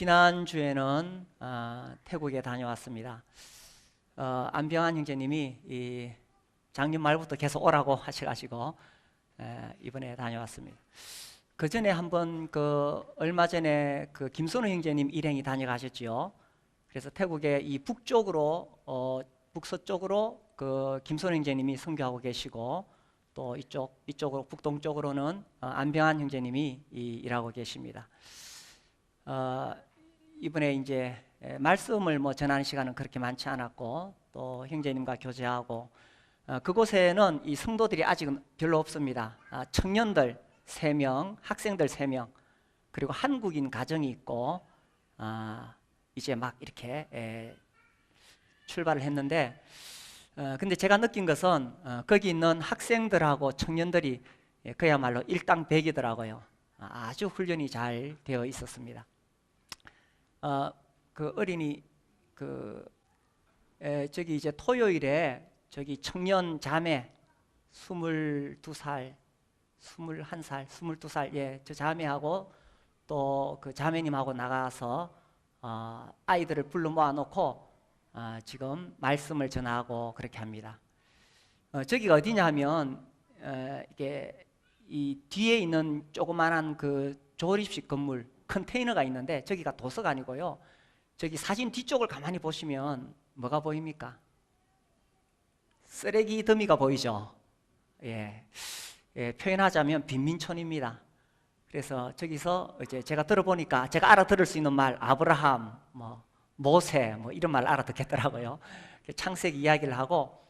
지난주에는 태국에 다녀왔습니다. 안병환 형제님이 이 작년 말부터 계속 오라고 하셔가지고 이번에 다녀왔습니다. 그 전에 한번 얼마 전에 김선우 형제님 일행이 다녀가셨지요. 그래서 태국의 이 북쪽으로 북서쪽으로 김선우 형제님이 선교하고 계시고, 또 이쪽으로 북동쪽으로는 안병환 형제님이 일하고 계십니다. 이번에 이제 말씀을 전하는 시간은 그렇게 많지 않았고, 또 형제님과 교제하고, 그곳에는 이 성도들이 아직은 별로 없습니다. 청년들 3명, 학생들 3명, 그리고 한국인 가정이 있고, 이제 막 이렇게 출발을 했는데, 근데 제가 느낀 것은 거기 있는 학생들하고 청년들이 그야말로 일당백이더라고요. 아주 훈련이 잘 되어 있었습니다. 그 어린이 저기 이제 토요일에 저기 청년 자매 22살, 21살, 22살 저 자매하고 또 그 자매님하고 나가서 아이들을 불러 모아놓고 지금 말씀을 전하고 그렇게 합니다. 저기가 어디냐 하면 이게 이 뒤에 있는 조그만한 조립식 건물 컨테이너가 있는데, 저기가 도서관이고요. 저기 사진 뒤쪽을 가만히 보시면 뭐가 보입니까? 쓰레기 더미가 보이죠? 표현하자면 빈민촌입니다. 그래서 저기서 이제 제가 들어보니까 제가 알아들을 수 있는 말, 아브라함, 모세 이런 말 알아듣겠더라고요. 창세기 이야기를 하고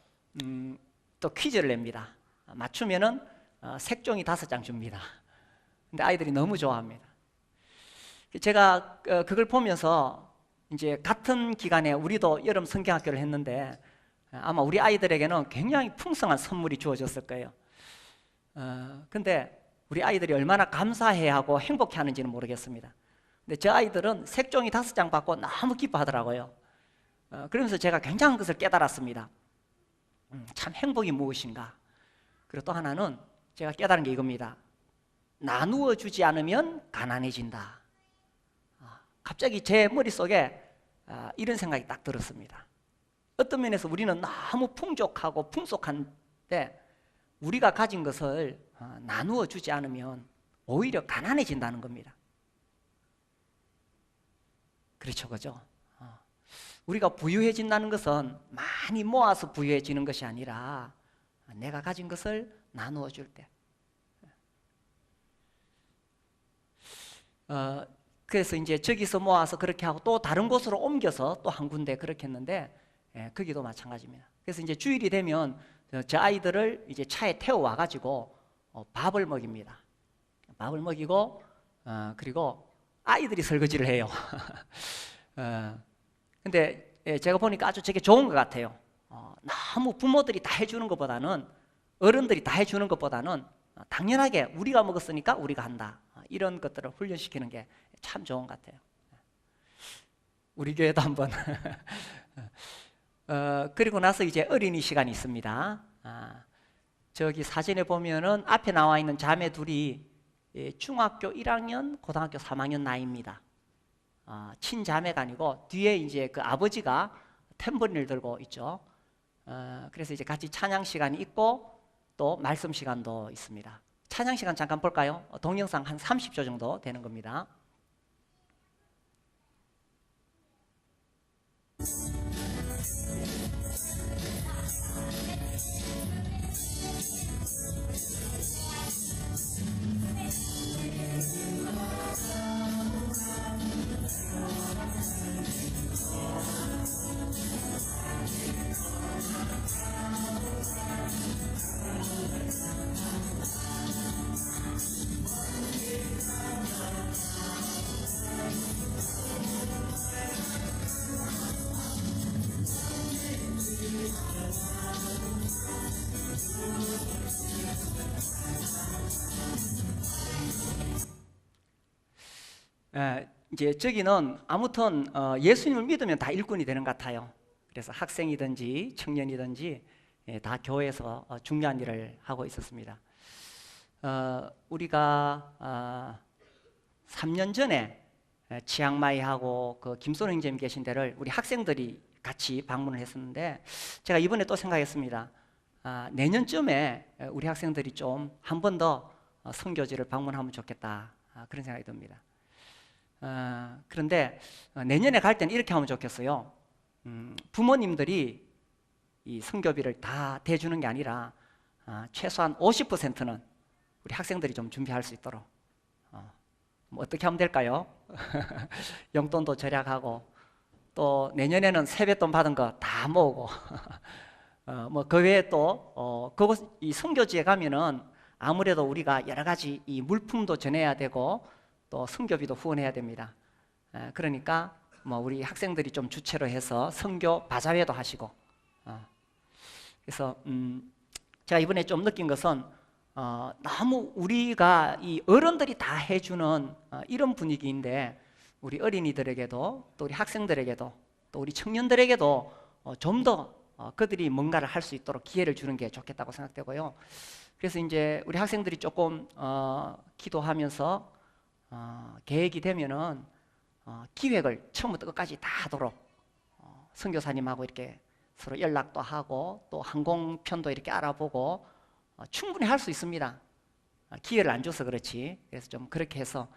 또 퀴즈를 냅니다. 맞추면은 색종이 5장 줍니다. 근데 아이들이 너무 좋아합니다. 제가 그걸 보면서 이제 같은 기간에 우리도 여름 성경학교를 했는데 아마 우리 아이들에게는 굉장히 풍성한 선물이 주어졌을 거예요. 근데 우리 아이들이 얼마나 감사해하고 행복해하는지는 모르겠습니다. 근데 저 아이들은 색종이 5장 받고 너무 기뻐하더라고요. 그러면서 제가 굉장한 것을 깨달았습니다. 참 행복이 무엇인가. 그리고 또 하나는 제가 깨달은 게 이겁니다. 나누어 주지 않으면 가난해진다. 갑자기 제 머릿속에 이런 생각이 딱 들었습니다. 어떤 면에서 우리는 너무 풍족하고 풍속한데 우리가 가진 것을 나누어 주지 않으면 오히려 가난해진다는 겁니다. 그렇죠, 그죠? 우리가 부유해진다는 것은 많이 모아서 부유해지는 것이 아니라 내가 가진 것을 나누어 줄 때. 그래서 이제 저기서 모아서 그렇게 하고 또 다른 곳으로 옮겨서 또 한 군데 그렇게 했는데, 거기도 마찬가지입니다. 그래서 이제 주일이 되면 저 아이들을 이제 차에 태워와 가지고 밥을 먹입니다. 밥을 먹이고 그리고 아이들이 설거지를 해요. 근데 제가 보니까 아주 저게 좋은 것 같아요. 너무 부모들이 다 해주는 것보다는, 어른들이 다 해주는 것보다는 당연하게 우리가 먹었으니까 우리가 한다, 이런 것들을 훈련시키는 게 참 좋은 것 같아요. 우리 교회도 한번 그리고 나서 이제 어린이 시간이 있습니다. 저기 사진에 보면은 앞에 나와 있는 자매 둘이 중학교 1학년, 고등학교 3학년 나이입니다. 친자매가 아니고 뒤에 이제 그 아버지가 탬버린을 들고 있죠. 그래서 이제 같이 찬양 시간이 있고 또 말씀 시간도 있습니다. 찬양 시간 잠깐 볼까요? 동영상 한 30초 정도 되는 겁니다. 이제 저기는 아무튼 예수님을 믿으면 다 일꾼이 되는 것 같아요. 그래서 학생이든지 청년이든지 다 교회에서 중요한 일을 하고 있었습니다. 우리가 3년 전에 치앙마이하고 그 김선호 형제님 계신 데를 우리 학생들이 같이 방문을 했었는데, 제가 이번에 또 생각했습니다. 내년쯤에 우리 학생들이 좀 한 번 더 선교지를 방문하면 좋겠다, 그런 생각이 듭니다. 그런데 내년에 갈 때는 이렇게 하면 좋겠어요. 부모님들이 이 선교비를 다 대주는 게 아니라 최소한 50%는 우리 학생들이 좀 준비할 수 있도록 뭐 어떻게 하면 될까요? 용돈도 절약하고, 또 내년에는 세뱃돈 받은 거 다 모으고 뭐 그 외에 또 그곳 이 선교지에 가면은 아무래도 우리가 여러 가지 이 물품도 전해야 되고 또 선교비도 후원해야 됩니다. 그러니까 뭐 우리 학생들이 좀 주체로 해서 선교 바자회도 하시고, 그래서 제가 이번에 좀 느낀 것은 너무 우리가 이 어른들이 다 해주는 이런 분위기인데, 우리 어린이들에게도 또 우리 학생들에게도 또 우리 청년들에게도 좀 더 그들이 뭔가를 할 수 있도록 기회를 주는 게 좋겠다고 생각되고요. 그래서 이제 우리 학생들이 조금 기도하면서 계획이 되면은 기획을 처음부터 끝까지 다 하도록 선교사님하고 이렇게 서로 연락도 하고 또 항공편도 이렇게 알아보고 충분히 할 수 있습니다. 기회를 안 줘서 그렇지. 그래서 좀 그렇게 해서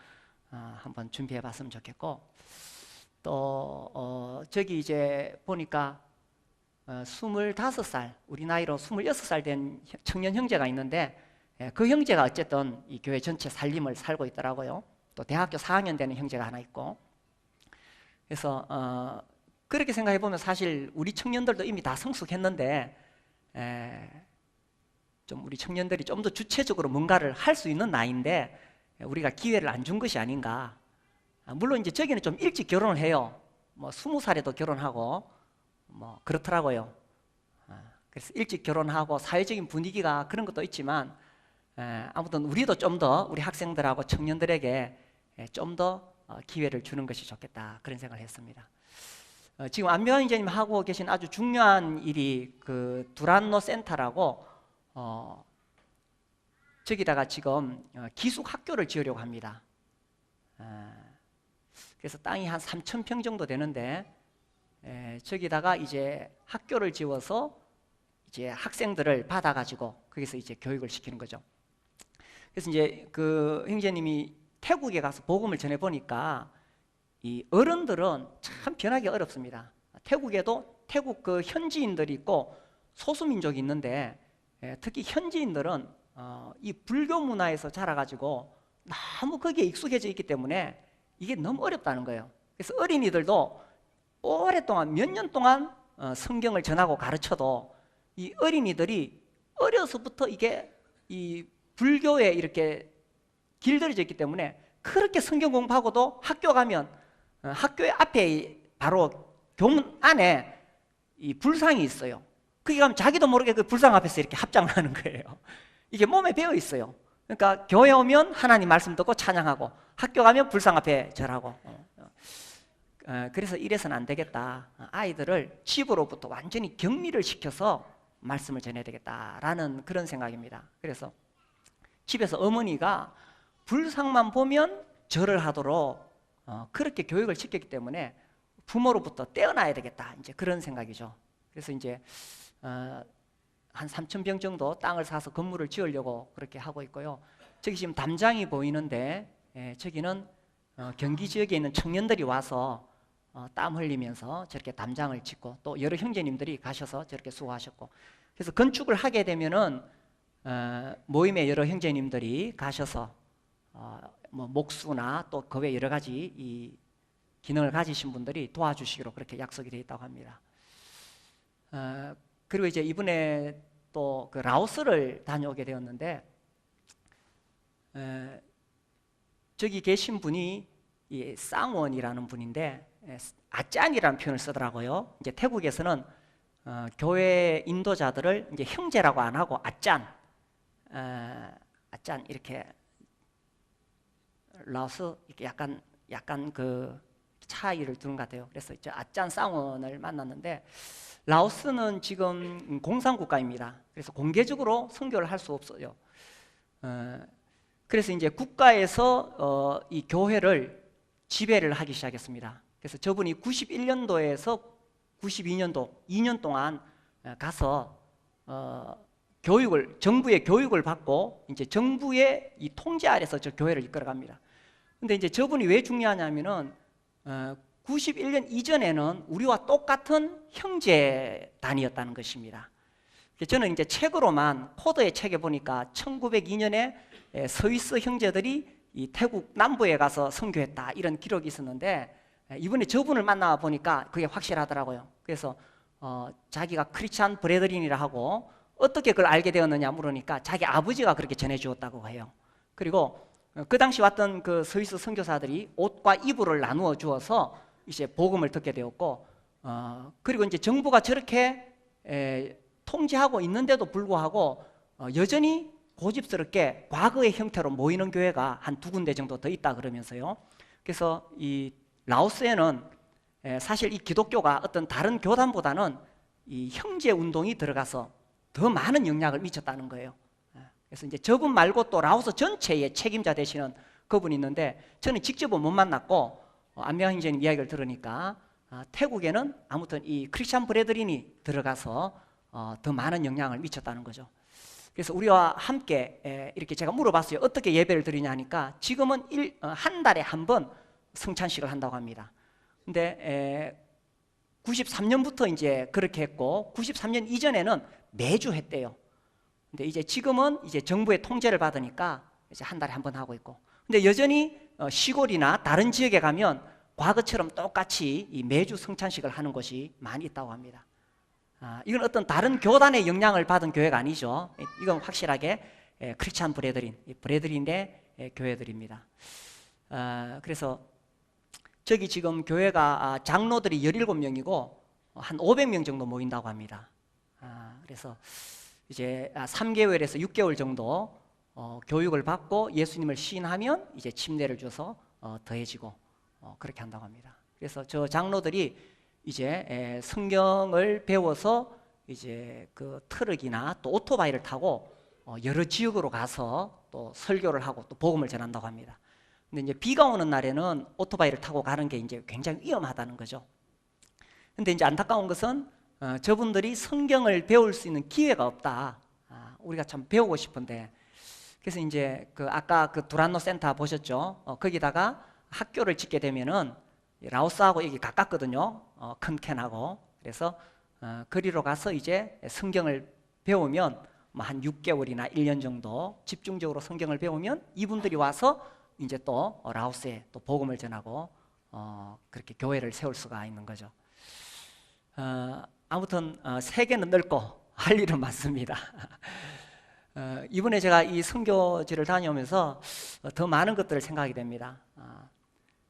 한번 준비해 봤으면 좋겠고, 또 저기 이제 보니까 25살, 우리 나이로 26살 된 청년 형제가 있는데, 그 형제가 어쨌든 이 교회 전체 살림을 살고 있더라고요. 또 대학교 4학년 되는 형제가 하나 있고, 그래서 그렇게 생각해 보면 사실 우리 청년들도 이미 다 성숙했는데 좀 우리 청년들이 좀 더 주체적으로 뭔가를 할 수 있는 나이인데 우리가 기회를 안 준 것이 아닌가. 물론 이제 저기는 좀 일찍 결혼을 해요. 뭐 20살에도 결혼하고 뭐 그렇더라고요. 그래서 일찍 결혼하고 사회적인 분위기가 그런 것도 있지만, 아무튼 우리도 좀 더 우리 학생들하고 청년들에게 좀 더 기회를 주는 것이 좋겠다, 그런 생각을 했습니다. 지금 안명환 이제님 하고 계신 아주 중요한 일이 그 두란노 센터라고 저기다가 지금 기숙 학교를 지으려고 합니다. 그래서 땅이 한 3,000평 정도 되는데 저기다가 이제 학교를 지어서 이제 학생들을 받아가지고 거기서 이제 교육을 시키는 거죠. 그래서 이제 그 형제님이 태국에 가서 복음을 전해 보니까 이 어른들은 참 변하기 어렵습니다. 태국에도 태국 그 현지인들이 있고 소수민족이 있는데, 특히 현지인들은 이 불교 문화에서 자라가지고 너무 거기에 익숙해져 있기 때문에 이게 너무 어렵다는 거예요. 그래서 어린이들도 오랫동안 몇 년 동안 성경을 전하고 가르쳐도 이 어린이들이 어려서부터 이게 이 불교에 이렇게 길들여져 있기 때문에 그렇게 성경 공부하고도 학교 가면 학교의 앞에 바로 교문 안에 이 불상이 있어요. 거기 가면 자기도 모르게 그 불상 앞에서 이렇게 합장을 하는 거예요. 이게 몸에 배어 있어요. 그러니까 교회 오면 하나님 말씀 듣고 찬양하고, 학교 가면 불상 앞에 절하고. 그래서 이래서는 안 되겠다. 아이들을 집으로부터 완전히 격리를 시켜서 말씀을 전해야 되겠다라는 그런 생각입니다. 그래서 집에서 어머니가 불상만 보면 절을 하도록 그렇게 교육을 시켰기 때문에 부모로부터 떼어놔야 되겠다, 이제 그런 생각이죠. 그래서 이제 한 3,000평 정도 땅을 사서 건물을 지으려고 그렇게 하고 있고요. 저기 지금 담장이 보이는데 저기는 경기 지역에 있는 청년들이 와서 땀 흘리면서 저렇게 담장을 짓고, 또 여러 형제님들이 가셔서 저렇게 수고하셨고, 그래서 건축을 하게 되면은 모임의 여러 형제님들이 가셔서 뭐 목수나 또 그 외 여러 가지 이 기능을 가지신 분들이 도와주시기로 그렇게 약속이 되어 있다고 합니다. 그리고 이제 이번에 또 그 라오스를 다녀오게 되었는데, 저기 계신 분이 이 쌍원이라는 분인데 아짠이라는 표현을 쓰더라고요. 이제 태국에서는 교회 인도자들을 이제 형제라고 안 하고 아짠 이렇게, 라오스 이렇게 약간 그 차이를 두는 것 같아요. 그래서 이제 아짠 쌍원을 만났는데, 라오스는 지금 공산국가입니다. 그래서 공개적으로 선교를 할 수 없어요. 그래서 이제 국가에서 이 교회를 지배를 하기 시작했습니다. 그래서 저분이 91년도에서 92년도 2년 동안 가서 정부의 교육을 받고 이제 정부의 이 통제 아래서 저 교회를 이끌어갑니다. 근데 이제 저분이 왜 중요하냐면은 91년 이전에는 우리와 똑같은 형제단이었다는 것입니다. 저는 이제 책으로만 포도의 책에 보니까 1902년에 스위스 형제들이 이 태국 남부에 가서 선교했다 이런 기록이 있었는데 이번에 저분을 만나 보니까 그게 확실하더라고요. 그래서 자기가 크리스찬 브레드린이라 하고 어떻게 그걸 알게 되었느냐 물으니까 자기 아버지가 그렇게 전해주었다고 해요. 그리고 그 당시 왔던 그 스위스 선교사들이 옷과 이불을 나누어 주어서 이제 복음을 듣게 되었고, 그리고 이제 정부가 저렇게 통제하고 있는데도 불구하고 여전히 고집스럽게 과거의 형태로 모이는 교회가 한 2군데 정도 더 있다 그러면서요. 그래서 이 라오스에는 사실 이 기독교가 어떤 다른 교단보다는 이 형제 운동이 들어가서 더 많은 영향을 미쳤다는 거예요. 그래서 이제 저분 말고 또 라오스 전체의 책임자 되시는 그분이 있는데 저는 직접은 못 만났고 안명환 형제님 이야기를 들으니까 태국에는 아무튼 이 크리스찬 브레드린이 들어가서 더 많은 영향을 미쳤다는 거죠. 그래서 우리와 함께 이렇게 제가 물어봤어요. 어떻게 예배를 드리냐 하니까 지금은 한 달에 한 번 성찬식을 한다고 합니다. 근데 93년부터 이제 그렇게 했고 93년 이전에는 매주 했대요. 근데 이제 지금은 이제 정부의 통제를 받으니까 이제 한 달에 한 번 하고 있고, 근데 여전히 시골이나 다른 지역에 가면 과거처럼 똑같이 이 매주 성찬식을 하는 곳이 많이 있다고 합니다. 이건 어떤 다른 교단의 영향을 받은 교회가 아니죠. 이건 확실하게 크리스찬 브레드린의 교회들입니다. 그래서 저기 지금 교회가 장로들이 17명이고 한 500명 정도 모인다고 합니다. 그래서 이제 3개월에서 6개월 정도 교육을 받고 예수님을 시인하면 이제 침례를 줘서 더해지고 그렇게 한다고 합니다. 그래서 저 장로들이 이제 성경을 배워서 이제 그 트럭이나 또 오토바이를 타고 여러 지역으로 가서 또 설교를 하고 또 복음을 전한다고 합니다. 근데 이제 비가 오는 날에는 오토바이를 타고 가는 게 이제 굉장히 위험하다는 거죠. 근데 이제 안타까운 것은 저분들이 성경을 배울 수 있는 기회가 없다. 우리가 참 배우고 싶은데, 그래서 이제 그 아까 그 두란노 센터 보셨죠? 거기다가 학교를 짓게 되면은 라오스하고 여기 가깝거든요. 큰 캔하고. 그래서 거리로 가서 이제 성경을 배우면 뭐 한 6개월이나 1년 정도 집중적으로 성경을 배우면 이분들이 와서 이제 또 라오스에 또 복음을 전하고 그렇게 교회를 세울 수가 있는 거죠. 아무튼 세계는 넓고 할 일은 많습니다. 이번에 제가 이 선교지를 다녀오면서 더 많은 것들을 생각하게 됩니다.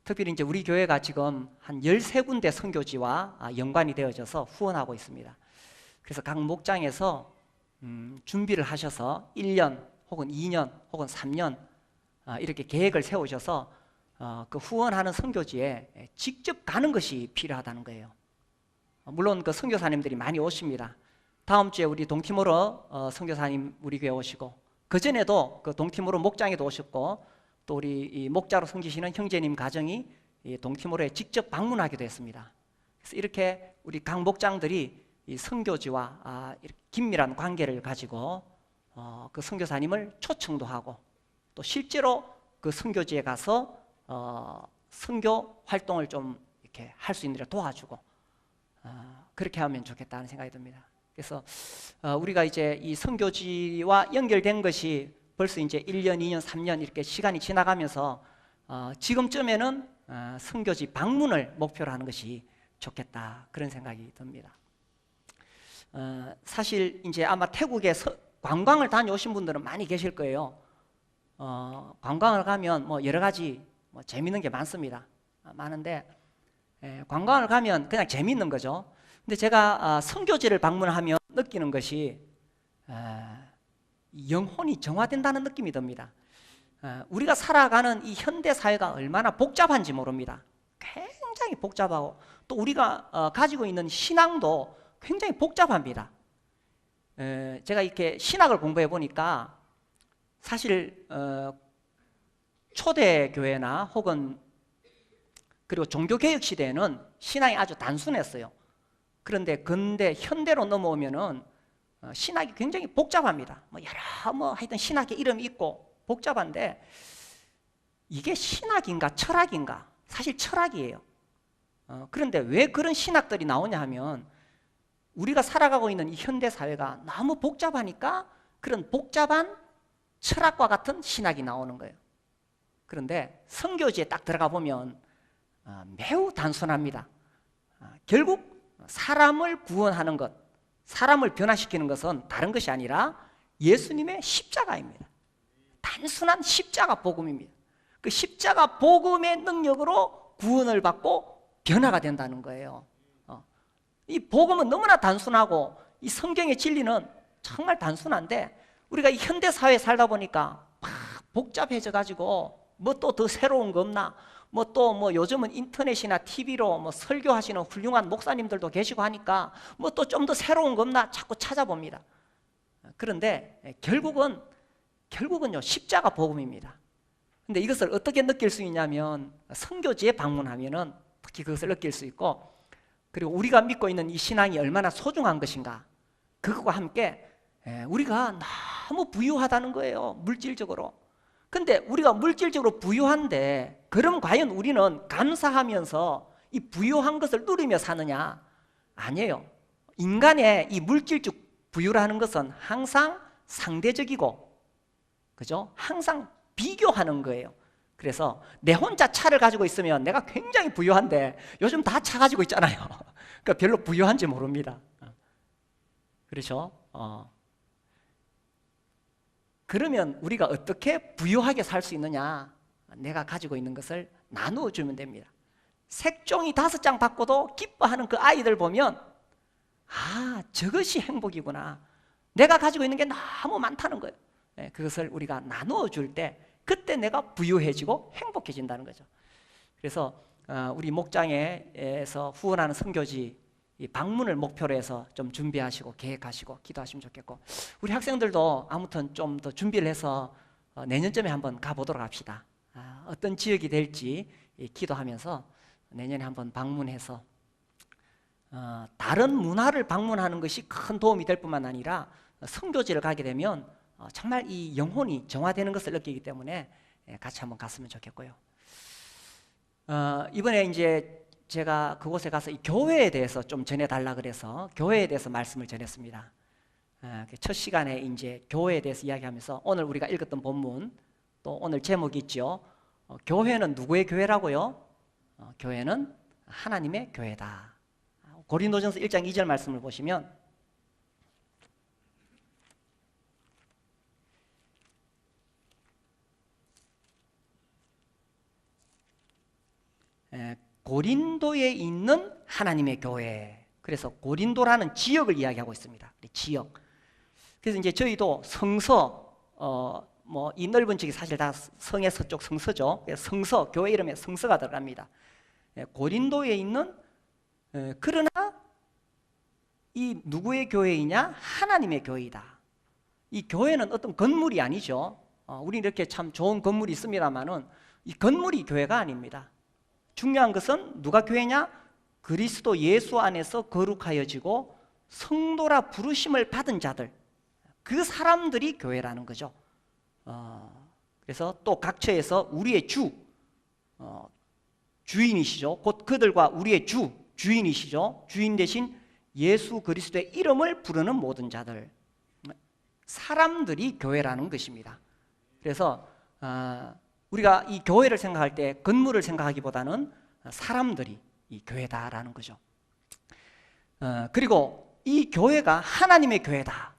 특별히 이제 우리 교회가 지금 한 13군데 선교지와 연관이 되어져서 후원하고 있습니다. 그래서 각 목장에서 준비를 하셔서 1년 혹은 2년 혹은 3년 이렇게 계획을 세우셔서 그 후원하는 선교지에 직접 가는 것이 필요하다는 거예요. 물론 그 선교사님들이 많이 오십니다. 다음 주에 우리 동티모르 선교사님 우리 교회 오시고, 그 전에도 그 동티모르 목장에도 오셨고, 또 우리 이 목자로 섬기시는 형제님 가정이 이 동티모르에 직접 방문하기도 했습니다. 그래서 이렇게 우리 각 목장들이 이 선교지와 이렇게 긴밀한 관계를 가지고 그 선교사님을 초청도 하고, 또 실제로 그 선교지에 가서 선교 활동을 좀 이렇게 할 수 있는 데 도와주고 그렇게 하면 좋겠다는 생각이 듭니다. 그래서 우리가 이제 이 선교지와 연결된 것이 벌써 이제 1년, 2년, 3년 이렇게 시간이 지나가면서 지금쯤에는 선교지 방문을 목표로 하는 것이 좋겠다, 그런 생각이 듭니다. 사실 이제 아마 태국에 관광을 다녀오신 분들은 많이 계실 거예요. 관광을 가면 뭐 여러 가지 뭐 재밌는 게 많습니다. 많은데 관광을 가면 그냥 재밌는 거죠. 근데 제가 선교지를 방문하면 느끼는 것이 영혼이 정화된다는 느낌이 듭니다. 우리가 살아가는 이 현대 사회가 얼마나 복잡한지 모릅니다. 굉장히 복잡하고 또 우리가 가지고 있는 신앙도 굉장히 복잡합니다. 제가 이렇게 신학을 공부해 보니까 사실 초대교회나 혹은 그리고 종교개혁 시대에는 신앙이 아주 단순했어요. 그런데 근대 현대로 넘어오면은 신학이 굉장히 복잡합니다. 뭐 여러 하여튼 신학의 이름이 있고 복잡한데 이게 신학인가 철학인가? 사실 철학이에요. 그런데 왜 그런 신학들이 나오냐 하면 우리가 살아가고 있는 이 현대 사회가 너무 복잡하니까 그런 복잡한 철학과 같은 신학이 나오는 거예요. 그런데 선교지에 딱 들어가 보면 매우 단순합니다. 결국 사람을 구원하는 것, 사람을 변화시키는 것은 다른 것이 아니라 예수님의 십자가입니다. 단순한 십자가 복음입니다. 그 십자가 복음의 능력으로 구원을 받고 변화가 된다는 거예요. 이 복음은 너무나 단순하고 이 성경의 진리는 정말 단순한데 우리가 이 현대 사회에 살다 보니까 막 복잡해져 가지고 뭐 또 더 새로운 거 없나? 뭐 또 요즘은 인터넷이나 TV로 뭐 설교하시는 훌륭한 목사님들도 계시고 하니까 뭐 또 좀 더 새로운 거 없나 자꾸 찾아봅니다. 그런데 결국은요 십자가 복음입니다. 근데 이것을 어떻게 느낄 수 있냐면 선교지에 방문하면은 특히 그것을 느낄 수 있고 그리고 우리가 믿고 있는 이 신앙이 얼마나 소중한 것인가 그것과 함께 우리가 너무 부유하다는 거예요. 물질적으로. 근데 우리가 물질적으로 부유한데 그럼 과연 우리는 감사하면서 이 부유한 것을 누리며 사느냐? 아니에요. 인간의 이 물질적 부유라는 것은 항상 상대적이고 그죠? 항상 비교하는 거예요. 그래서 내 혼자 차를 가지고 있으면 내가 굉장히 부유한데 요즘 다 차 가지고 있잖아요. 그러니까 별로 부유한지 모릅니다. 그렇죠? 그러면 우리가 어떻게 부유하게 살 수 있느냐? 내가 가지고 있는 것을 나누어 주면 됩니다. 색종이 5장 받고도 기뻐하는 그 아이들 보면 저것이 행복이구나. 내가 가지고 있는 게 너무 많다는 거예요. 그것을 우리가 나누어 줄 때 그때 내가 부유해지고 행복해진다는 거죠. 그래서 우리 목장에서 후원하는 선교지 방문을 목표로 해서 좀 준비하시고 계획하시고 기도하시면 좋겠고 우리 학생들도 아무튼 좀 더 준비를 해서 내년쯤에 한번 가보도록 합시다. 어떤 지역이 될지 기도하면서 내년에 한번 방문해서 다른 문화를 방문하는 것이 큰 도움이 될 뿐만 아니라 선교지를 가게 되면 정말 이 영혼이 정화되는 것을 느끼기 때문에 같이 한번 갔으면 좋겠고요. 이번에 이제 제가 그곳에 가서 이 교회에 대해서 좀 전해달라 그래서 교회에 대해서 말씀을 전했습니다. 첫 시간에 이제 교회에 대해서 이야기하면서 오늘 우리가 읽었던 본문 또 오늘 제목이 있죠. 교회는 누구의 교회라고요? 교회는 하나님의 교회다. 고린도전서 1장 2절 말씀을 보시면 고린도에 있는 하나님의 교회. 그래서 고린도라는 지역을 이야기하고 있습니다. 지역. 그래서 이제 저희도 성서, 이 넓은 지역이 사실 다 성의 서쪽 성서죠. 성서, 교회 이름에 성서가 들어갑니다. 고린도에 있는, 그러나 이 누구의 교회이냐? 하나님의 교회이다. 이 교회는 어떤 건물이 아니죠. 우리 이렇게 참 좋은 건물이 있습니다만은 이 건물이 교회가 아닙니다. 중요한 것은 누가 교회냐? 그리스도 예수 안에서 거룩하여지고 성도라 부르심을 받은 자들, 그 사람들이 교회라는 거죠. 그래서 또 각처에서 우리의 주인이시죠. 곧 그들과 우리의 주인이시죠. 주인 대신 예수 그리스도의 이름을 부르는 모든 자들, 사람들이 교회라는 것입니다. 그래서 우리가 이 교회를 생각할 때 건물을 생각하기보다는 사람들이 이 교회다라는 거죠. 그리고 이 교회가 하나님의 교회다.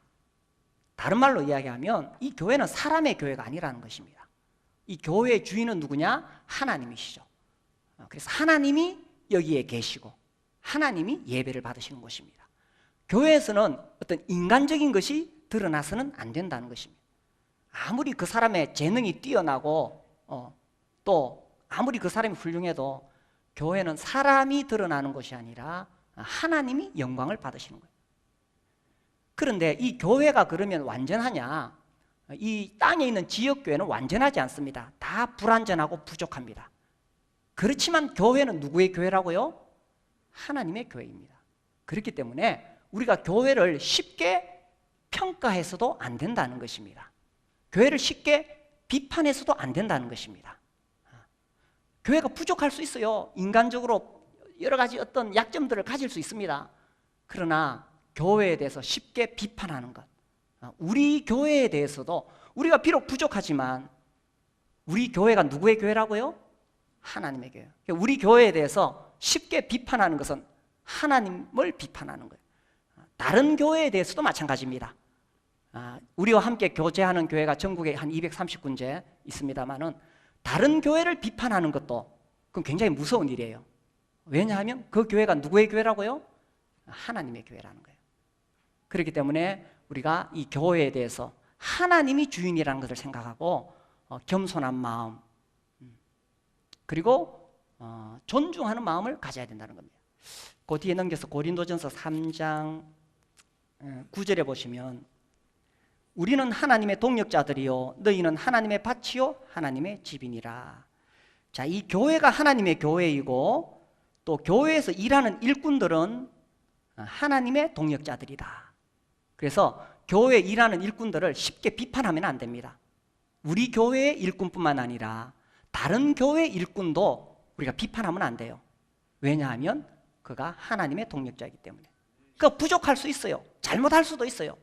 다른 말로 이야기하면 이 교회는 사람의 교회가 아니라는 것입니다. 이 교회의 주인은 누구냐? 하나님이시죠. 그래서 하나님이 여기에 계시고 하나님이 예배를 받으시는 곳입니다. 교회에서는 어떤 인간적인 것이 드러나서는 안 된다는 것입니다. 아무리 그 사람의 재능이 뛰어나고 또 아무리 그 사람이 훌륭해도 교회는 사람이 드러나는 것이 아니라 하나님이 영광을 받으시는 거예요. 그런데 이 교회가 그러면 완전하냐? 이 땅에 있는 지역교회는 완전하지 않습니다. 다 불완전하고 부족합니다. 그렇지만 교회는 누구의 교회라고요? 하나님의 교회입니다. 그렇기 때문에 우리가 교회를 쉽게 평가해서도 안 된다는 것입니다. 교회를 쉽게 비판해서도 안 된다는 것입니다. 교회가 부족할 수 있어요. 인간적으로 여러 가지 어떤 약점들을 가질 수 있습니다. 그러나 교회에 대해서 쉽게 비판하는 것, 우리 교회에 대해서도 우리가 비록 부족하지만 우리 교회가 누구의 교회라고요? 하나님의 교회. 우리 교회에 대해서 쉽게 비판하는 것은 하나님을 비판하는 거예요. 다른 교회에 대해서도 마찬가지입니다. 우리와 함께 교제하는 교회가 전국에 한 230군데 있습니다만은 다른 교회를 비판하는 것도 그건 굉장히 무서운 일이에요. 왜냐하면 그 교회가 누구의 교회라고요? 하나님의 교회라는 거예요. 그렇기 때문에 우리가 이 교회에 대해서 하나님이 주인이라는 것을 생각하고 겸손한 마음, 그리고 존중하는 마음을 가져야 된다는 겁니다. 그 뒤에 넘겨서 고린도전서 3장 9절에 보시면 우리는 하나님의 동역자들이요 너희는 하나님의 밭이요 하나님의 집이니라. 자, 이 교회가 하나님의 교회이고 또 교회에서 일하는 일꾼들은 하나님의 동역자들이다. 그래서 교회에 일하는 일꾼들을 쉽게 비판하면 안 됩니다. 우리 교회의 일꾼뿐만 아니라 다른 교회 일꾼도 우리가 비판하면 안 돼요. 왜냐하면 그가 하나님의 동역자이기 때문에. 그가 부족할 수 있어요. 잘못할 수도 있어요.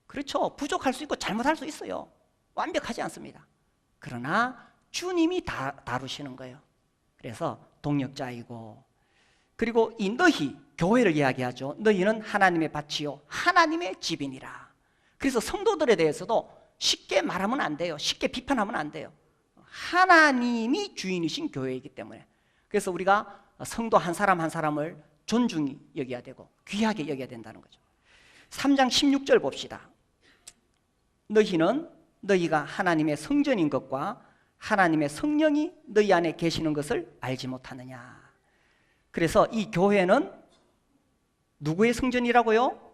그렇죠. 부족할 수 있고 잘못할 수 있어요. 완벽하지 않습니다. 그러나 주님이 다루시는 거예요. 그래서 동역자이고, 그리고 이 너희, 교회를 이야기하죠. 너희는 하나님의 밭이요 하나님의 집이니라. 그래서 성도들에 대해서도 쉽게 말하면 안 돼요. 쉽게 비판하면 안 돼요. 하나님이 주인이신 교회이기 때문에. 그래서 우리가 성도 한 사람 한 사람을 존중히 여겨야 되고 귀하게 여겨야 된다는 거죠. 3장 16절 봅시다. 너희는 너희가 하나님의 성전인 것과 하나님의 성령이 너희 안에 계시는 것을 알지 못하느냐. 그래서 이 교회는 누구의 성전이라고요?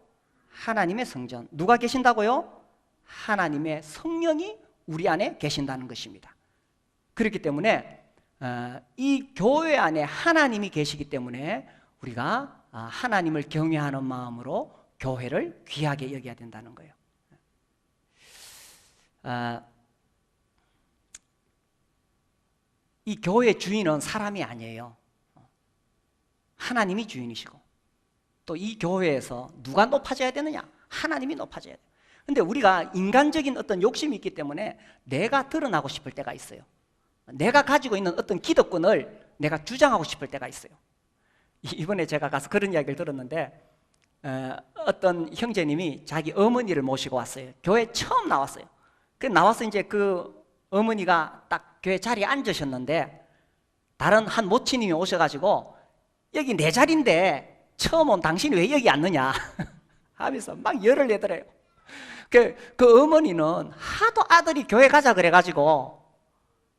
하나님의 성전. 누가 계신다고요? 하나님의 성령이 우리 안에 계신다는 것입니다. 그렇기 때문에 이 교회 안에 하나님이 계시기 때문에 우리가 하나님을 경외하는 마음으로 교회를 귀하게 여겨야 된다는 거예요. 이 교회의 주인은 사람이 아니에요. 하나님이 주인이시고 또 이 교회에서 누가 높아져야 되느냐? 하나님이 높아져야 돼요. 근데 우리가 인간적인 어떤 욕심이 있기 때문에 내가 드러나고 싶을 때가 있어요. 내가 가지고 있는 어떤 기득권을 내가 주장하고 싶을 때가 있어요. 이번에 제가 가서 그런 이야기를 들었는데 어떤 형제님이 자기 어머니를 모시고 왔어요. 교회 처음 나왔어요. 그 나와서 이제 그 어머니가 딱 교회 자리에 앉으셨는데 다른 한 모친님이 오셔가지고 여기 내 자리인데 처음 온 당신이 왜 여기 앉느냐 하면서 막 열을 내더래요. 그 어머니는 하도 아들이 교회 가자 그래가지고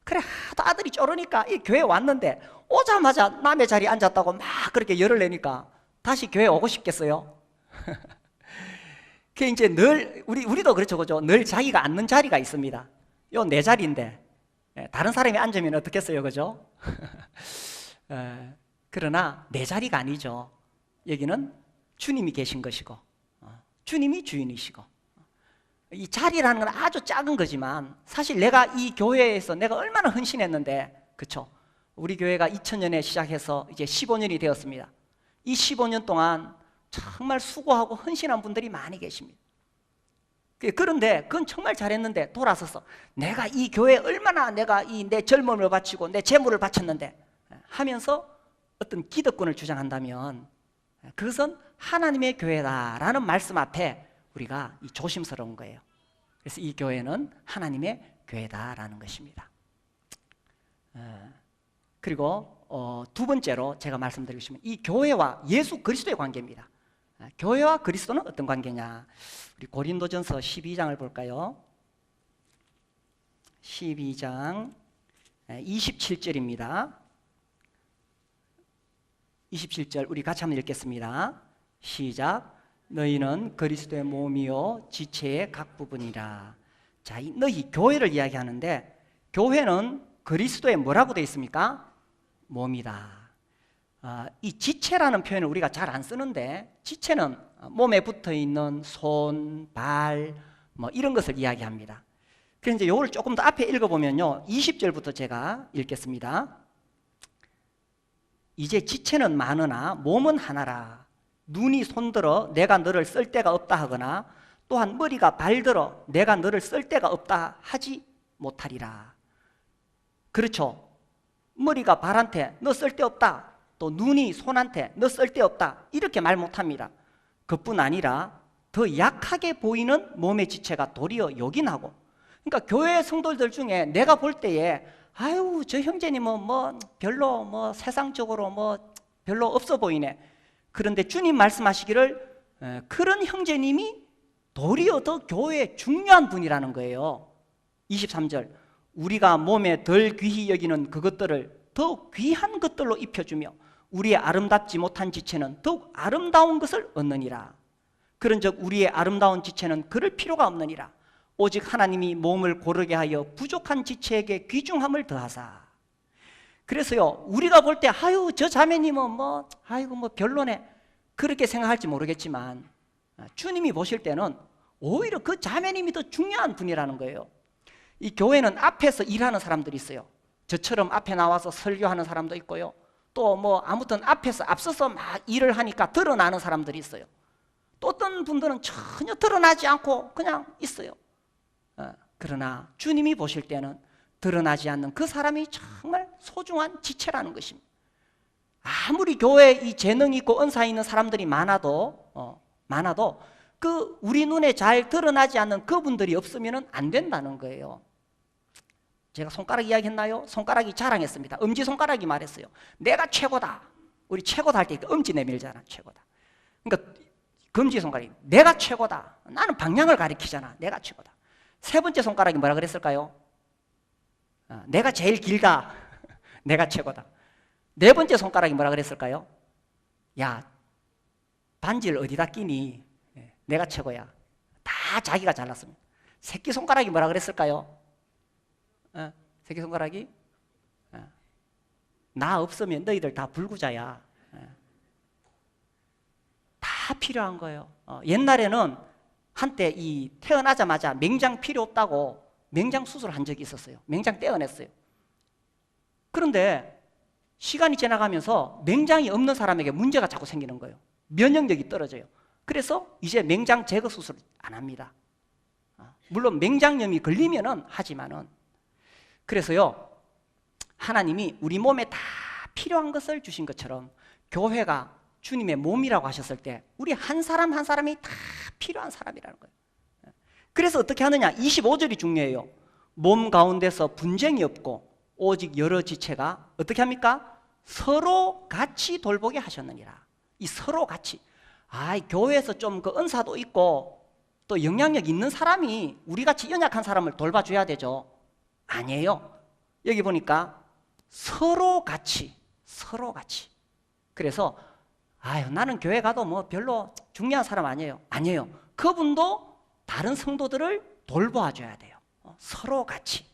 그래 하도 아들이 쪼르니까 이 교회 왔는데 오자마자 남의 자리에 앉았다고 막 그렇게 열을 내니까 다시 교회 오고 싶겠어요? 그 이제 늘 우리도 그렇죠, 그죠? 늘 자기가 앉는 자리가 있습니다. 요 내 자리인데 다른 사람이 앉으면 어떻겠어요, 그죠? 그러나 내 자리가 아니죠. 여기는 주님이 계신 것이고 주님이 주인이시고 이 자리라는 건 아주 작은 거지만 사실 내가 이 교회에서 내가 얼마나 헌신했는데, 그렇죠? 우리 교회가 2000년에 시작해서 이제 15년이 되었습니다. 이 15년 동안 정말 수고하고 헌신한 분들이 많이 계십니다. 그런데 그건 정말 잘했는데 돌아서서 내가 이 교회에 얼마나 내가 내 젊음을 바치고 내 재물을 바쳤는데 하면서 어떤 기득권을 주장한다면 그것은 하나님의 교회다라는 말씀 앞에 우리가 조심스러운 거예요. 그래서 이 교회는 하나님의 교회다라는 것입니다. 그리고 두 번째로 제가 말씀드리고 싶은 이 교회와 예수 그리스도의 관계입니다. 교회와 그리스도는 어떤 관계냐? 우리 고린도전서 12장을 볼까요? 12장 27절입니다. 27절 우리 같이 한번 읽겠습니다. 시작. 너희는 그리스도의 몸이요 지체의 각 부분이라. 자, 이 너희 교회를 이야기하는데 교회는 그리스도의 뭐라고 되어 있습니까? 몸이다. 이 지체라는 표현을 우리가 잘 안 쓰는데, 지체는 몸에 붙어 있는 손, 발, 뭐 이런 것을 이야기합니다. 그래서 이제 이걸 조금 더 앞에 읽어보면요, 20절부터 제가 읽겠습니다. 이제 지체는 많으나 몸은 하나라. 눈이 손들어 내가 너를 쓸 데가 없다 하거나, 또한 머리가 발들어 내가 너를 쓸 데가 없다 하지 못하리라. 그렇죠. 머리가 발한테 너 쓸 데 없다, 또 눈이 손한테 너 쓸 데 없다, 이렇게 말 못합니다. 그뿐 아니라 더 약하게 보이는 몸의 지체가 도리어 요긴하고, 그러니까 교회 성도들 중에 내가 볼 때에 아유 저 형제님은 뭐 별로 뭐 세상적으로 뭐 별로 없어 보이네. 그런데 주님 말씀하시기를 그런 형제님이 도리어 더 교회에 중요한 분이라는 거예요. 23절, 우리가 몸에 덜 귀히 여기는 그것들을 더욱 귀한 것들로 입혀주며 우리의 아름답지 못한 지체는 더욱 아름다운 것을 얻느니라. 그런즉 우리의 아름다운 지체는 그럴 필요가 없느니라. 오직 하나님이 몸을 고르게 하여 부족한 지체에게 귀중함을 더하사. 그래서요, 우리가 볼 때 아유 저 자매님은 뭐 아이고 뭐 별로네, 그렇게 생각할지 모르겠지만 주님이 보실 때는 오히려 그 자매님이 더 중요한 분이라는 거예요. 이 교회는 앞에서 일하는 사람들이 있어요. 저처럼 앞에 나와서 설교하는 사람도 있고요, 또 뭐 아무튼 앞에서 앞서서 막 일을 하니까 드러나는 사람들이 있어요. 또 어떤 분들은 전혀 드러나지 않고 그냥 있어요. 그러나 주님이 보실 때는 드러나지 않는 그 사람이 정말 소중한 지체라는 것입니다. 아무리 교회에 이 재능 있고 은사 있는 사람들이 많아도 그 우리 눈에 잘 드러나지 않는 그분들이 없으면 안 된다는 거예요. 제가 손가락 이야기했나요? 손가락이 자랑했습니다. 엄지손가락이 말했어요. 내가 최고다. 우리 최고다 할 때 엄지 내밀잖아. 최고다. 그러니까 검지손가락이 내가 최고다. 나는 방향을 가리키잖아. 내가 최고다. 세 번째 손가락이 뭐라 그랬을까요? 내가 제일 길다. 내가 최고다. 네 번째 손가락이 뭐라 그랬을까요? 야, 반지를 어디다 끼니? 내가 최고야. 다 자기가 잘났습니다. 새끼손가락이 뭐라 그랬을까요? 새끼손가락이 나 없으면 너희들 다 불구자야. 다 필요한 거예요. 옛날에는 한때 이 태어나자마자 맹장 필요 없다고 맹장 수술한 적이 있었어요. 맹장 떼어냈어요. 그런데 시간이 지나가면서 맹장이 없는 사람에게 문제가 자꾸 생기는 거예요. 면역력이 떨어져요. 그래서 이제 맹장 제거 수술을 안 합니다. 물론 맹장염이 걸리면은 하지만은. 그래서요, 하나님이 우리 몸에 다 필요한 것을 주신 것처럼 교회가 주님의 몸이라고 하셨을 때 우리 한 사람 한 사람이 다 필요한 사람이라는 거예요. 그래서 어떻게 하느냐, 25절이 중요해요. 몸 가운데서 분쟁이 없고 오직 여러 지체가 어떻게 합니까? 서로 같이 돌보게 하셨느니라. 이 서로 같이, 교회에서 좀 그 은사도 있고 또 영향력 있는 사람이 우리 같이 연약한 사람을 돌봐줘야 되죠. 아니에요. 여기 보니까 서로 같이. 그래서 나는 교회 가도 뭐 별로 중요한 사람 아니에요. 아니에요. 그분도 다른 성도들을 돌봐줘야 돼요. 서로 같이.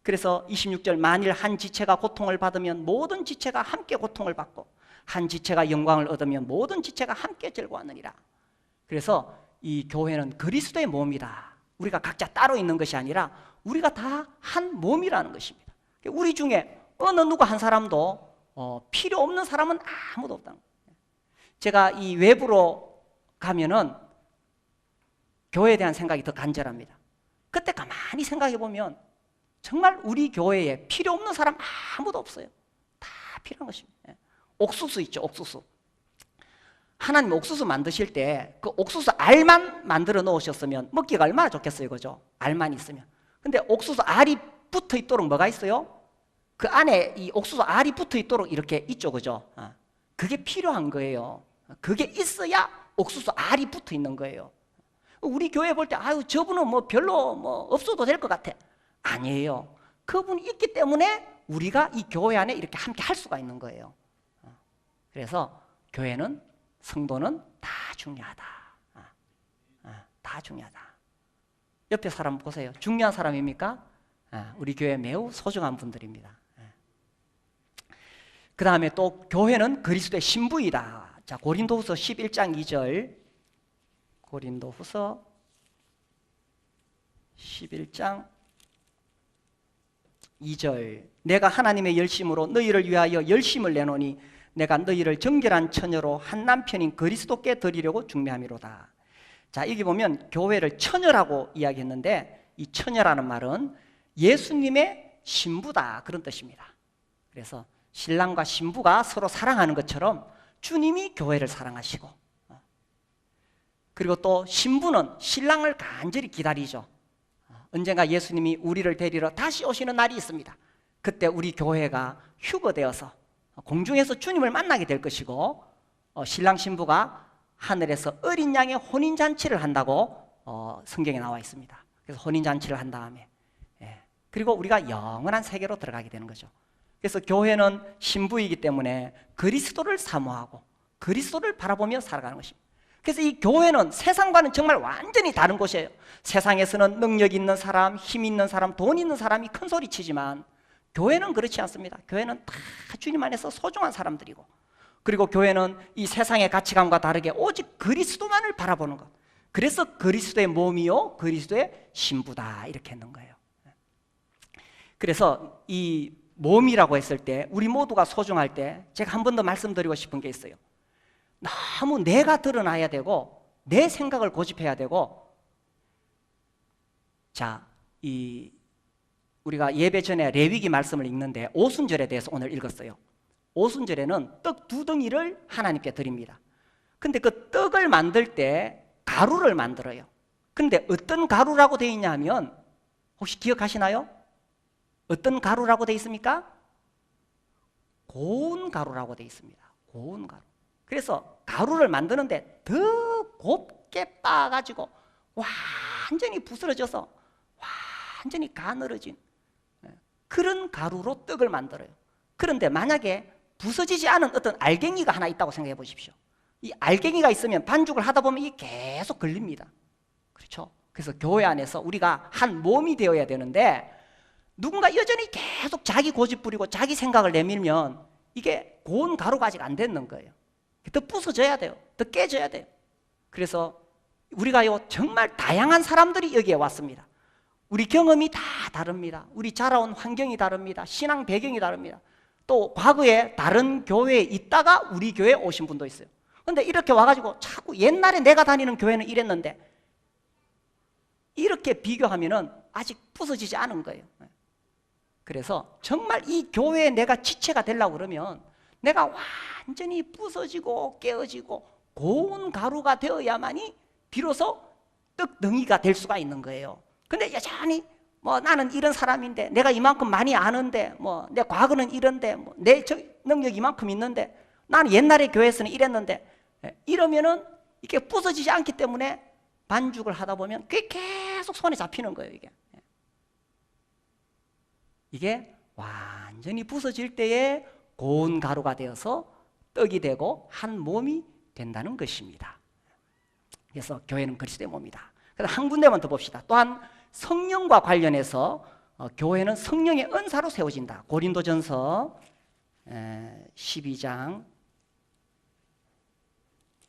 그래서 26절, 만일 한 지체가 고통을 받으면 모든 지체가 함께 고통을 받고 한 지체가 영광을 얻으면 모든 지체가 함께 즐거워하느니라. 그래서 이 교회는 그리스도의 몸이다. 우리가 각자 따로 있는 것이 아니라 우리가 다 한 몸이라는 것입니다. 우리 중에 어느 누구 한 사람도 필요 없는 사람은 아무도 없다는 거예요. 제가 이 외부로 가면은 교회에 대한 생각이 더 간절합니다. 그때 가만히 생각해 보면 정말 우리 교회에 필요 없는 사람 아무도 없어요. 다 필요한 것입니다. 옥수수 있죠, 옥수수. 하나님 옥수수 만드실 때 그 옥수수 알만 만들어 놓으셨으면 먹기가 얼마나 좋겠어요, 그죠? 알만 있으면. 근데 옥수수 알이 붙어 있도록 뭐가 있어요? 그 안에 이 옥수수 알이 붙어 있도록 이렇게 있죠, 그죠? 그게 필요한 거예요. 그게 있어야 옥수수 알이 붙어 있는 거예요. 우리 교회 볼 때 저분은 뭐 별로 뭐 없어도 될 것 같아. 아니에요. 그분이 있기 때문에 우리가 이 교회 안에 이렇게 함께 할 수가 있는 거예요. 그래서 교회는, 성도는 다 중요하다. 다 중요하다. 옆에 사람 보세요. 중요한 사람입니까? 우리 교회 매우 소중한 분들입니다. 그 다음에 또 교회는 그리스도의 신부이다. 자, 고린도후서 11장 2절. 고린도후서 11장 2절. 내가 하나님의 열심으로 너희를 위하여 열심을 내노니 내가 너희를 정결한 처녀로 한 남편인 그리스도께 드리려고 중매함이로다. 자, 여기 보면 교회를 처녀라고 이야기했는데 이 처녀라는 말은 예수님의 신부다, 그런 뜻입니다. 그래서 신랑과 신부가 서로 사랑하는 것처럼 주님이 교회를 사랑하시고, 그리고 또 신부는 신랑을 간절히 기다리죠. 언젠가 예수님이 우리를 데리러 다시 오시는 날이 있습니다. 그때 우리 교회가 휴거되어서 공중에서 주님을 만나게 될 것이고, 신랑 신부가 하늘에서 어린 양의 혼인잔치를 한다고 성경에 나와 있습니다. 그래서 혼인잔치를 한 다음에 그리고 우리가 영원한 세계로 들어가게 되는 거죠. 그래서 교회는 신부이기 때문에 그리스도를 사모하고 그리스도를 바라보며 살아가는 것입니다. 그래서 이 교회는 세상과는 정말 완전히 다른 곳이에요. 세상에서는 능력 있는 사람, 힘 있는 사람, 돈 있는 사람이 큰 소리 치지만 교회는 그렇지 않습니다. 교회는 다 주님 안에서 소중한 사람들이고, 그리고 교회는 이 세상의 가치관과 다르게 오직 그리스도만을 바라보는 것. 그래서 그리스도의 몸이요 그리스도의 신부다, 이렇게 했는 거예요. 그래서 이 몸이라고 했을 때 우리 모두가 소중할 때 제가 한 번 더 말씀드리고 싶은 게 있어요. 너무 내가 드러나야 되고 내 생각을 고집해야 되고, 자, 우리가 예배 전에 레위기 말씀을 읽는데 오순절에 대해서 오늘 읽었어요. 오순절에는 떡 2덩이를 하나님께 드립니다. 근데 그 떡을 만들 때 가루를 만들어요. 근데 어떤 가루라고 되어 있냐 하면 혹시 기억하시나요? 어떤 가루라고 되어 있습니까? 고운 가루라고 되어 있습니다. 고운 가루. 그래서 가루를 만드는데 더 곱게 빻아가지고 완전히 부스러져서 완전히 가늘어진 그런 가루로 떡을 만들어요. 그런데 만약에 부서지지 않은 어떤 알갱이가 하나 있다고 생각해 보십시오. 이 알갱이가 있으면 반죽을 하다 보면 이게 계속 걸립니다. 그렇죠? 그래서 교회 안에서 우리가 한 몸이 되어야 되는데 누군가 여전히 계속 자기 고집 부리고 자기 생각을 내밀면 이게 고운 가루가 아직 안 됐는 거예요. 더 부서져야 돼요. 더 깨져야 돼요. 그래서 우리가요 정말 다양한 사람들이 여기에 왔습니다. 우리 경험이 다 다릅니다. 우리 자라온 환경이 다릅니다. 신앙 배경이 다릅니다. 또 과거에 다른 교회에 있다가 우리 교회에 오신 분도 있어요. 그런데 이렇게 와가지고 자꾸 옛날에 내가 다니는 교회는 이랬는데, 이렇게 비교하면은 아직 부서지지 않은 거예요. 그래서 정말 이 교회에 내가 지체가 되려고 그러면 내가 완전히 부서지고 깨어지고 고운 가루가 되어야만이 비로소 떡덩이가 될 수가 있는 거예요. 근데 여전히 나는 이런 사람인데, 내가 이만큼 많이 아는데, 내 과거는 이런데, 내 능력이 이만큼 있는데, 나는 옛날에 교회에서는 이랬는데, 이러면은 이게 부서지지 않기 때문에 반죽을 하다 보면 그게 계속 손에 잡히는 거예요. 이게 완전히 부서질 때에 고운 가루가 되어서 떡이 되고 한 몸이 된다는 것입니다. 그래서 교회는 그리스도의 몸이다. 그래서 한 군데만 더 봅시다. 또한 성령과 관련해서 교회는 성령의 은사로 세워진다. 고린도전서 12장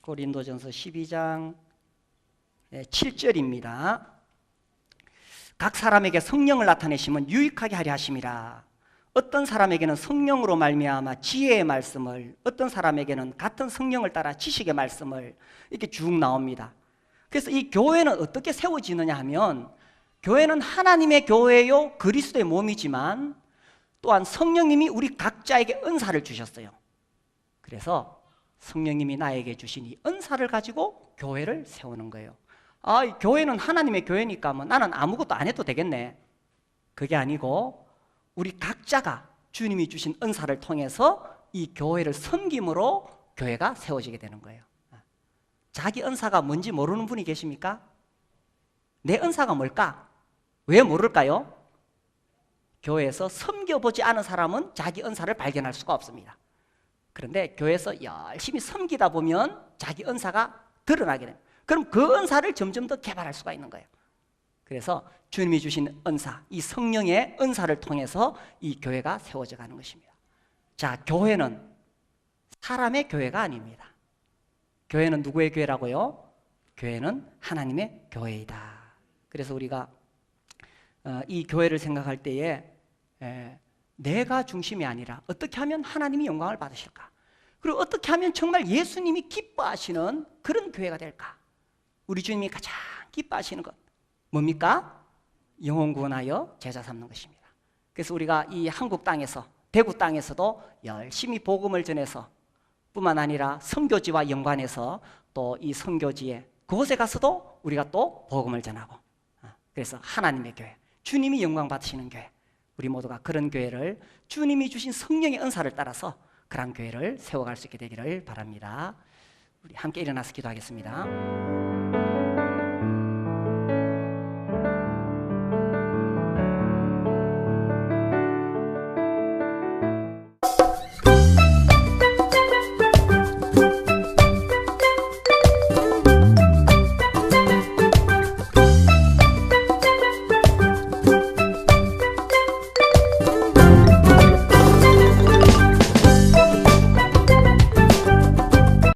고린도전서 12장 7절입니다. 각 사람에게 성령을 나타내심은 유익하게 하려 하심이라. 어떤 사람에게는 성령으로 말미암아 지혜의 말씀을, 어떤 사람에게는 같은 성령을 따라 지식의 말씀을, 이렇게 쭉 나옵니다. 그래서 이 교회는 어떻게 세워지느냐 하면, 교회는 하나님의 교회요 그리스도의 몸이지만 또한 성령님이 우리 각자에게 은사를 주셨어요. 그래서 성령님이 나에게 주신 이 은사를 가지고 교회를 세우는 거예요. 교회는 하나님의 교회니까 나는 아무것도 안 해도 되겠네. 그게 아니고 우리 각자가 주님이 주신 은사를 통해서 이 교회를 섬김으로 교회가 세워지게 되는 거예요. 자기 은사가 뭔지 모르는 분이 계십니까? 내 은사가 뭘까? 왜 모를까요? 교회에서 섬겨보지 않은 사람은 자기 은사를 발견할 수가 없습니다. 그런데 교회에서 열심히 섬기다 보면 자기 은사가 드러나게 됩니다. 그럼 그 은사를 점점 더 개발할 수가 있는 거예요. 그래서 주님이 주신 은사, 이 성령의 은사를 통해서 이 교회가 세워져 가는 것입니다. 자, 교회는 사람의 교회가 아닙니다. 교회는 누구의 교회라고요? 교회는 하나님의 교회이다. 그래서 우리가 이 교회를 생각할 때에 내가 중심이 아니라 어떻게 하면 하나님이 영광을 받으실까? 그리고 어떻게 하면 정말 예수님이 기뻐하시는 그런 교회가 될까? 우리 주님이 가장 기뻐하시는 것 뭡니까? 영혼 구원하여 제자 삼는 것입니다. 그래서 우리가 이 한국 땅에서, 대구 땅에서도 열심히 복음을 전해서 뿐만 아니라 선교지와 연관해서 또 이 선교지에 그곳에 가서도 우리가 또 복음을 전하고, 그래서 하나님의 교회, 주님이 영광 받으시는 교회, 우리 모두가 그런 교회를 주님이 주신 성령의 은사를 따라서 그런 교회를 세워갈 수 있게 되기를 바랍니다. 우리 함께 일어나서 기도하겠습니다.